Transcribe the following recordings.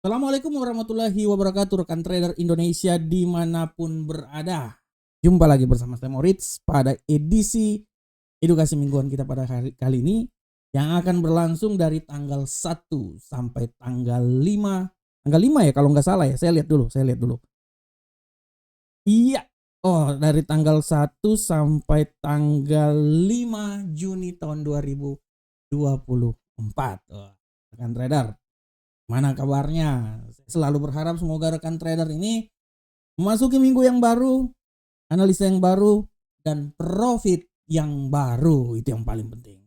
Assalamualaikum warahmatullahi wabarakatuh, rekan trader Indonesia dimanapun berada. Jumpa lagi bersama saya Moritz pada edisi edukasi mingguan kita pada hari kali ini yang akan berlangsung dari tanggal 1 sampai tanggal 5. Tanggal 5 ya kalau nggak salah ya, saya lihat dulu. Iya, dari tanggal 1 sampai tanggal 5 Juni tahun 2024. Rekan trader, mana kabarnya? Saya selalu berharap semoga rekan trader ini memasuki minggu yang baru, analisa yang baru, dan profit yang baru. Itu yang paling penting.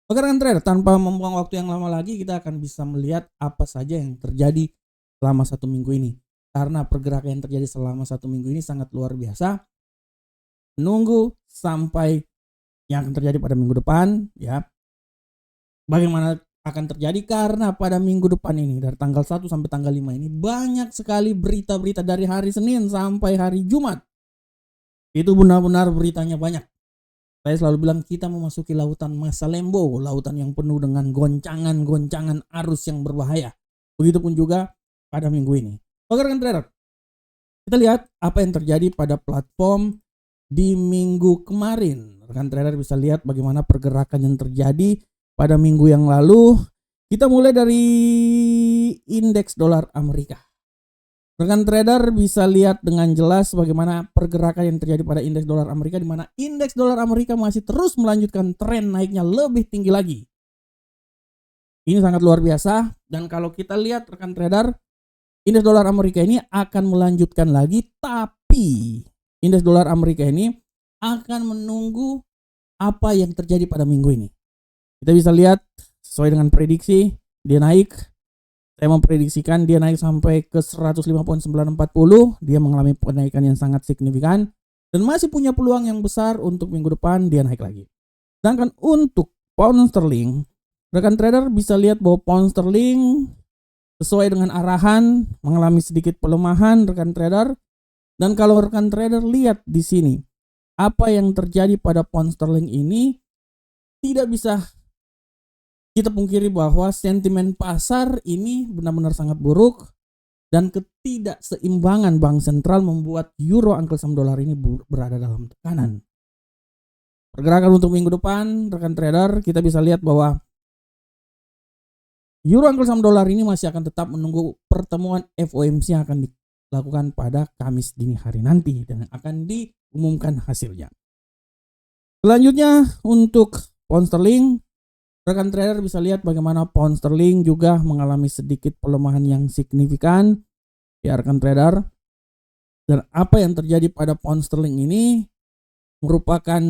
Oke rekan trader, tanpa membuang waktu yang lama lagi, kita akan bisa melihat apa saja yang terjadi selama satu minggu ini. Karena pergerakan yang terjadi selama satu minggu ini sangat luar biasa. Menunggu sampai yang akan terjadi pada minggu depan, ya. Bagaimana akan terjadi karena pada minggu depan ini dari tanggal 1 sampai tanggal 5 ini banyak sekali berita-berita dari hari Senin sampai hari Jumat. Itu benar-benar beritanya banyak. Saya selalu bilang kita memasuki lautan masa lembo, lautan yang penuh dengan goncangan-goncangan arus yang berbahaya. Begitupun juga pada minggu ini. Oke rekan trader, kita lihat apa yang terjadi pada platform di minggu kemarin. Rekan trader bisa lihat bagaimana pergerakan yang terjadi pada minggu yang lalu. Kita mulai dari indeks dolar Amerika. Rekan trader bisa lihat dengan jelas bagaimana pergerakan yang terjadi pada indeks dolar Amerika, di mana indeks dolar Amerika masih terus melanjutkan tren naiknya lebih tinggi lagi. Ini sangat luar biasa, dan kalau kita lihat rekan trader, indeks dolar Amerika ini akan melanjutkan lagi, tapi indeks dolar Amerika ini akan menunggu apa yang terjadi pada minggu ini. Kita bisa lihat sesuai dengan prediksi dia naik. Saya memprediksikan dia naik sampai ke 105.940. Dia mengalami kenaikan yang sangat signifikan dan masih punya peluang yang besar untuk minggu depan dia naik lagi. Sedangkan untuk pound sterling, rekan trader bisa lihat bahwa pound sterling sesuai dengan arahan mengalami sedikit pelemahan rekan trader. Dan kalau rekan trader lihat di sini, apa yang terjadi pada pound sterling ini tidak bisa kita pungkiri bahwa sentimen pasar ini benar-benar sangat buruk dan ketidakseimbangan bank sentral membuat euro angkel saham dolar ini berada dalam tekanan. Pergerakan untuk minggu depan, rekan trader, kita bisa lihat bahwa euro angkel saham dolar ini masih akan tetap menunggu pertemuan FOMC yang akan dilakukan pada Kamis dini hari nanti dan akan diumumkan hasilnya. Selanjutnya untuk pound sterling, rekan trader bisa lihat bagaimana pound sterling juga mengalami sedikit pelemahan yang signifikan ya rekan trader. Dan apa yang terjadi pada pound sterling ini merupakan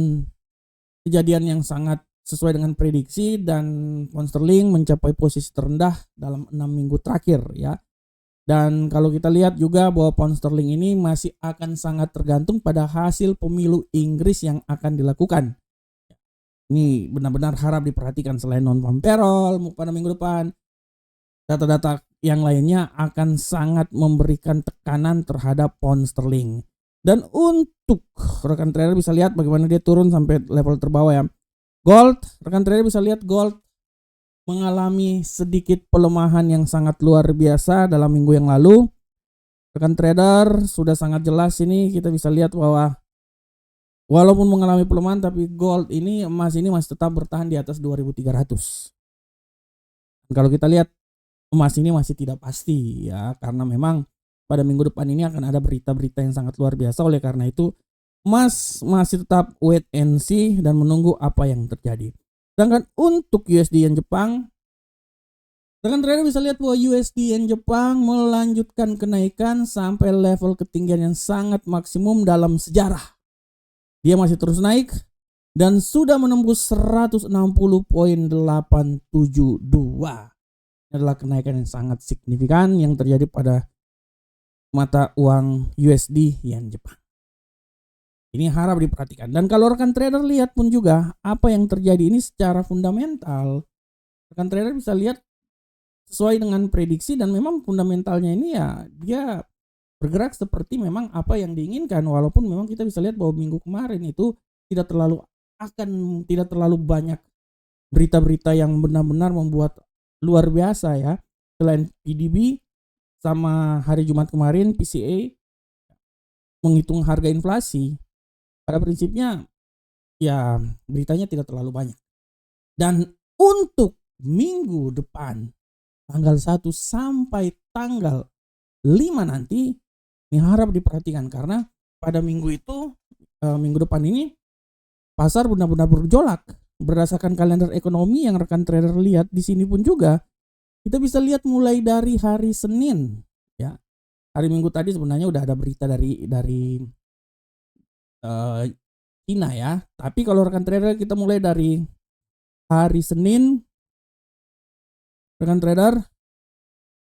kejadian yang sangat sesuai dengan prediksi, dan pound sterling mencapai posisi terendah dalam 6 minggu terakhir ya. Dan kalau kita lihat juga bahwa pound sterling ini masih akan sangat tergantung pada hasil pemilu Inggris yang akan dilakukan. Ini benar-benar harap diperhatikan. Selain non-farm payroll pada minggu depan, data-data yang lainnya akan sangat memberikan tekanan terhadap pound sterling. Dan untuk rekan trader bisa lihat bagaimana dia turun sampai level terbawah ya. Gold, rekan trader bisa lihat gold mengalami sedikit pelemahan yang sangat luar biasa dalam minggu yang lalu. Rekan trader sudah sangat jelas ini, kita bisa lihat bahwa walaupun mengalami pelemahan, tapi gold ini, emas ini masih tetap bertahan di atas 2.300. Kalau kita lihat emas ini masih tidak pasti ya, karena memang pada minggu depan ini akan ada berita-berita yang sangat luar biasa. Oleh karena itu emas masih tetap wait and see dan menunggu apa yang terjadi. Sedangkan untuk USD yen Jepang, rekan trader bisa lihat bahwa USD yen Jepang melanjutkan kenaikan sampai level ketinggian yang sangat maksimum dalam sejarah. Dia masih terus naik dan sudah menembus 160.872. Ini adalah kenaikan yang sangat signifikan yang terjadi pada mata uang USD yen Jepang. Ini harap diperhatikan. Dan kalau rekan trader lihat pun juga apa yang terjadi ini secara fundamental. Rekan trader bisa lihat sesuai dengan prediksi, dan memang fundamentalnya ini ya dia bergerak seperti memang apa yang diinginkan, walaupun memang kita bisa lihat bahwa minggu kemarin itu tidak terlalu banyak berita-berita yang benar-benar membuat luar biasa ya. Selain PDB, sama hari Jumat kemarin PCA menghitung harga inflasi, pada prinsipnya ya beritanya tidak terlalu banyak. Dan untuk minggu depan tanggal 1 sampai tanggal 5 nanti ini harap diperhatikan, karena pada minggu itu minggu depan ini pasar benar-benar bergejolak. Berdasarkan kalender ekonomi yang rekan trader lihat di sini pun juga kita bisa lihat mulai dari hari Senin ya. Hari Minggu tadi sebenarnya udah ada berita dari China ya. Tapi kalau rekan trader kita mulai dari hari Senin, rekan trader,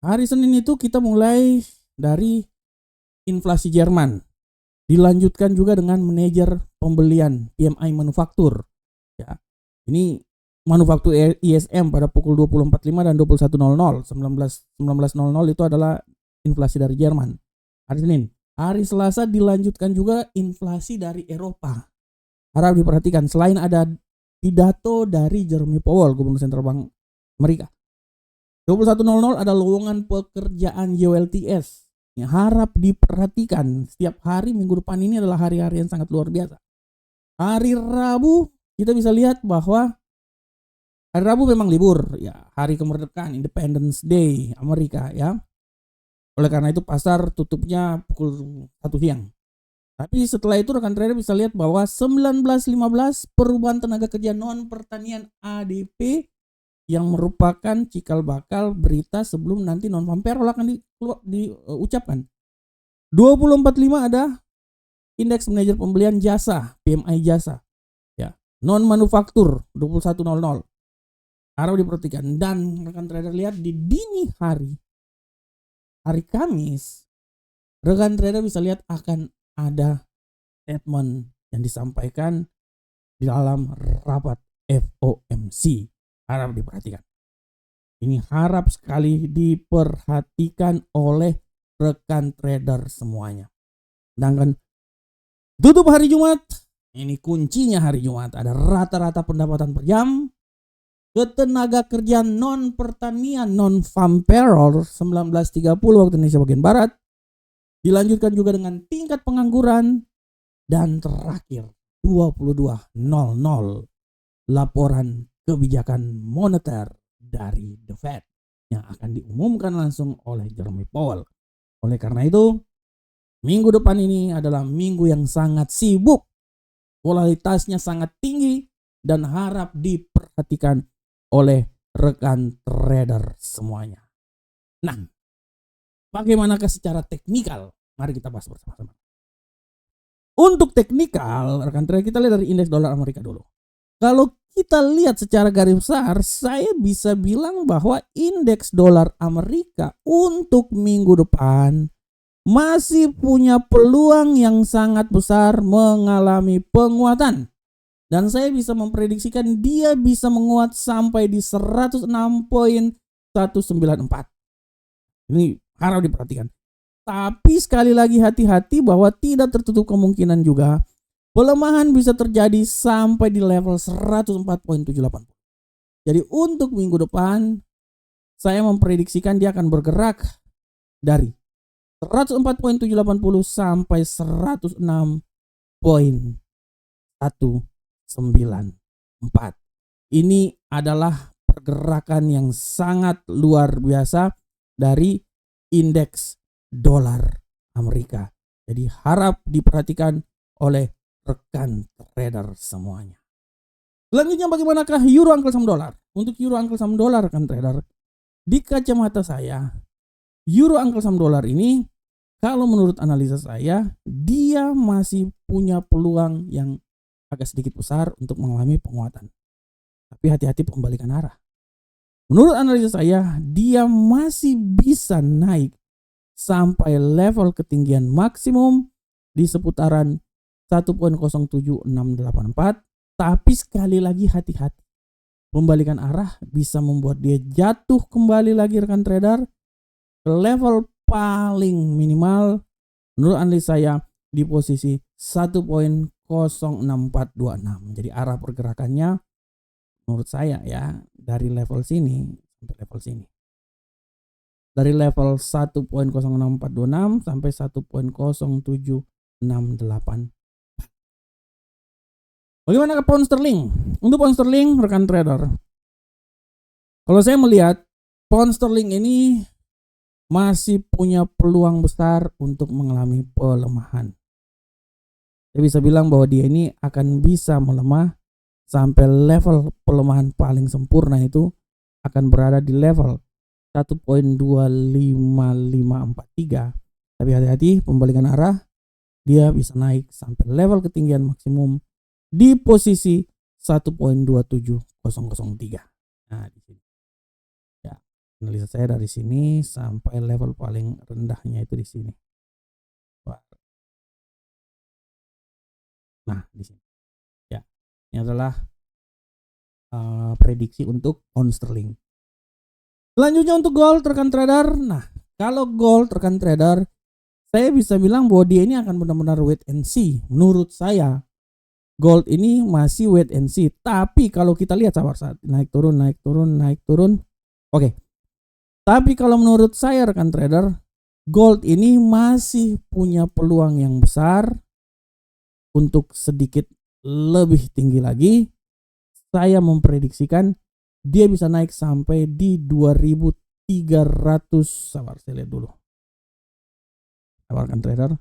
hari Senin itu kita mulai dari inflasi Jerman. Dilanjutkan juga dengan manajer pembelian PMI manufaktur. Ya. Ini manufaktur ISM pada pukul 20.45 dan 21.00. 19.00 itu adalah inflasi dari Jerman. Hari Senin. Hari Selasa dilanjutkan juga inflasi dari Eropa. Harap diperhatikan, selain ada pidato dari Jeremy Powell, Gubernur Sentral Bank Amerika. 21.00 ada lowongan pekerjaan ULTS. Yang harap diperhatikan, setiap hari minggu depan ini adalah hari-hari yang sangat luar biasa. Hari Rabu kita bisa lihat bahwa hari Rabu memang libur ya, hari kemerdekaan Independence Day Amerika ya. Oleh karena itu pasar tutupnya pukul 1 siang. Tapi setelah itu rekan trader bisa lihat bahwa 19.15 perubahan tenaga kerja non pertanian ADP yang merupakan cikal bakal berita sebelum nanti non farm payroll akan diucapkan. 20.45 ada indeks manajer pembelian jasa, PMI jasa. Ya, non manufaktur 21.00. Harap diperhatikan, dan rekan trader lihat di dini hari Kamis, rekan trader bisa lihat akan ada statement yang disampaikan di dalam rapat FOMC. Harap diperhatikan. Ini harap sekali diperhatikan oleh rekan trader semuanya. Sedangkan tutup hari Jumat, ini kuncinya hari Jumat. Ada rata-rata pendapatan per jam, ketenaga kerja non pertanian non farm payroll 19.30 waktu Indonesia bagian barat. Dilanjutkan juga dengan tingkat pengangguran, dan terakhir 22.00 laporan kebijakan moneter dari The Fed yang akan diumumkan langsung oleh Jeremy Powell. Oleh karena itu, minggu depan ini adalah minggu yang sangat sibuk, volatilitasnya sangat tinggi, dan harap diperhatikan oleh rekan trader semuanya. Nah, bagaimanakah secara teknikal? Mari kita bahas bersama-sama. Untuk teknikal, rekan trader kita lihat dari indeks dolar Amerika dulu. Kalau kita lihat secara garis besar, saya bisa bilang bahwa indeks dolar Amerika untuk minggu depan masih punya peluang yang sangat besar mengalami penguatan. Dan saya bisa memprediksikan dia bisa menguat sampai di 106.194. Ini harap diperhatikan. Tapi sekali lagi hati-hati bahwa tidak tertutup kemungkinan juga pelemahan bisa terjadi sampai di level 104.780. Jadi untuk minggu depan saya memprediksikan dia akan bergerak dari 104.780 sampai 106.194. Ini adalah pergerakan yang sangat luar biasa dari indeks dolar Amerika. Jadi harap diperhatikan oleh rekan trader semuanya. Selanjutnya bagaimanakah euro angkel saham dolar? Untuk euro angkel saham dolar rekan trader, di kacamata saya, euro angkel saham dolar ini kalau menurut analisa saya, dia masih punya peluang yang agak sedikit besar untuk mengalami penguatan. Tapi hati-hati pembalikan arah. Menurut analisa saya, dia masih bisa naik sampai level ketinggian maksimum di seputaran 1.07684. Tapi sekali lagi hati-hati. Pembalikan arah bisa membuat dia jatuh kembali lagi rekan trader ke level paling minimal menurut analisa saya di posisi 1.06426. Jadi arah pergerakannya menurut saya ya dari level sini sampai level sini. dari level 1.06426 sampai 1.07688. Bagaimana ke pound sterling? Untuk pound sterling rekan trader, kalau saya melihat pound sterling ini masih punya peluang besar untuk mengalami pelemahan. Saya bisa bilang bahwa dia ini akan bisa melemah sampai level pelemahan paling sempurna itu akan berada di level 1.25543. Tapi hati-hati, pembalikan arah, dia bisa naik sampai level ketinggian maksimum di posisi 1.27003. Nah, di sini. Ya, analisa saya dari sini sampai level paling rendahnya itu di sini. Nah, di sini. Ya, ini adalah prediksi untuk pound sterling. Selanjutnya untuk gold rekan trader. Nah, kalau gold rekan trader, saya bisa bilang bahwa dia ini akan benar-benar wait and see. Menurut saya, gold ini masih wait and see. Tapi kalau kita lihat saat naik turun, naik turun, naik turun. Oke. Tapi kalau menurut saya rekan trader, gold ini masih punya peluang yang besar untuk sedikit lebih tinggi lagi. Saya memprediksikan dia bisa naik sampai di 2300. Sabar, saya lihat dulu. Sabar rekan trader.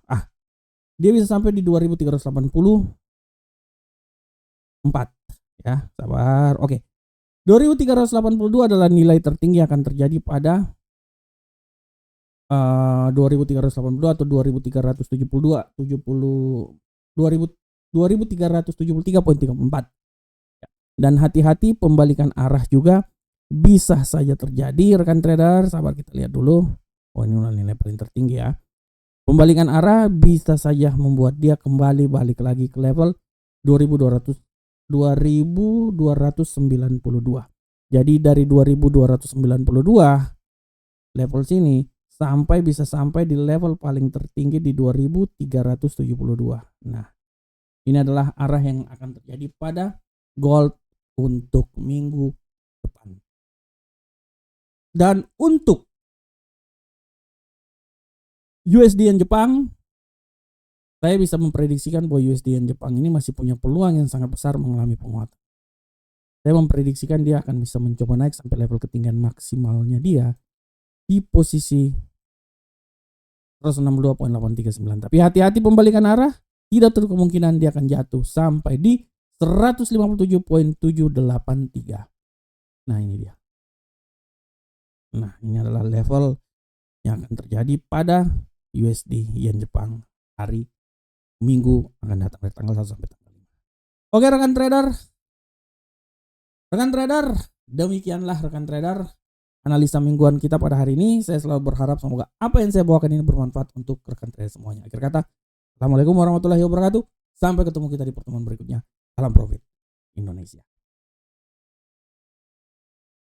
Dia bisa sampai di 2384. Ya, sabar. Oke. 2382 adalah nilai tertinggi yang akan terjadi pada 2382 atau 2373.34. Dan hati-hati, pembalikan arah juga bisa saja terjadi rekan trader. Sabar, kita lihat dulu. Oh, ini nilai paling tertinggi ya. Pembalikan arah bisa saja membuat dia kembali balik lagi ke level 2292. Jadi dari 2292 level sini bisa sampai di level paling tertinggi di 2372. Nah, ini adalah arah yang akan terjadi pada gold untuk minggu depan. Dan untuk USD yen Jepang, saya bisa memprediksikan bahwa USD yen Jepang ini masih punya peluang yang sangat besar mengalami penguatan. Saya memprediksikan dia akan bisa mencoba naik sampai level ketinggian maksimalnya dia di posisi 162.839. Tapi hati-hati, pembalikan arah, tidak terlalu kemungkinan dia akan jatuh sampai di 157.783. Nah, ini dia. Nah, ini adalah level yang akan terjadi pada USD yen Jepang hari Minggu akan datang dari tanggal 1 sampai tanggal 5. Oke rekan trader. Demikianlah rekan trader analisa mingguan kita pada hari ini. Saya selalu berharap semoga apa yang saya bawakan ini bermanfaat untuk rekan trader semuanya. Akhir kata, Assalamualaikum warahmatullahi wabarakatuh. Sampai ketemu kita di pertemuan berikutnya. Salam profit Indonesia.